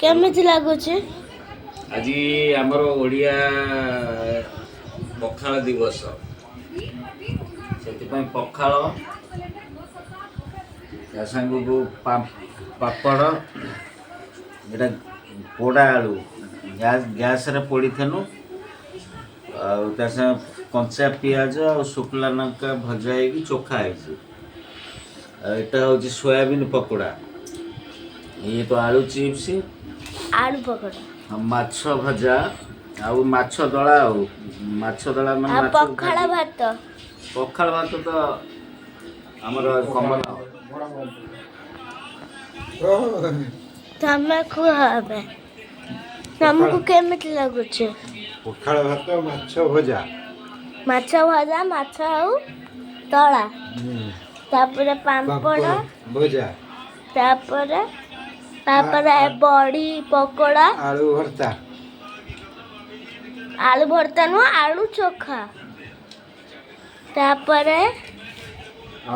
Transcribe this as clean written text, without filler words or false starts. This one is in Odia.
କେମିତି ଲାଗୁଛି? ଆଜି ଆମର ଓଡ଼ିଆ ପଖାଳ ଦିବସ, ସେଥିପାଇଁ ପଖାଳ ତା ସାଙ୍ଗକୁ ପାପଡ଼, ଏଇଟା ପୋଡ଼ା ଆଳୁ ଗ୍ୟାସରେ ପୋଡ଼ିଥିଲୁ, ଆଉ ତା ସାଙ୍ଗେ କଞ୍ଚା ପିଆଜ ଆଉ ଶୁଖିଲା ଲଙ୍କା ଭଜା ହେଇକି ଚୋଖା ହେଇଛି। ଆଉ ଏଇଟା ହେଉଛି ସୋୟାବିନ ପକୋଡ଼ା, ଇଏ ତ ଆଳୁ ଚିପ୍ସ, ଆଳୁ ପକୋଡ଼ା, ମାଛ ଭଜା ଆଉ ମାଛ ଦଳା, ଆଉ ମାଛ ଦଳା ମାନେ ଆଉ ମାଛ ପଖାଳ ଭାତ। ପଖାଳ ଭାତ ତ ଆମର କମନ। ତମେ କୁହ ଏବେ, ତମକୁ କେମିତି ଲାଗୁଛି? ପଖାଳ ଭାତ, ମାଛ ଭଜା, ମାଛ ଭଜା, ମାଛ ଆଉ ଦଳା, ତାପରେ ପାମ୍ପଡ଼ ଭଜା, ତାପରେ ବଡ଼ି ପକୋଡ଼ା, ଆଳୁ ଭର୍ତ୍ତା, ଆଳୁ ଭର୍ତ୍ତା ନୁହଁ, ଆଳୁ ଚୋଖା, ତାପରେ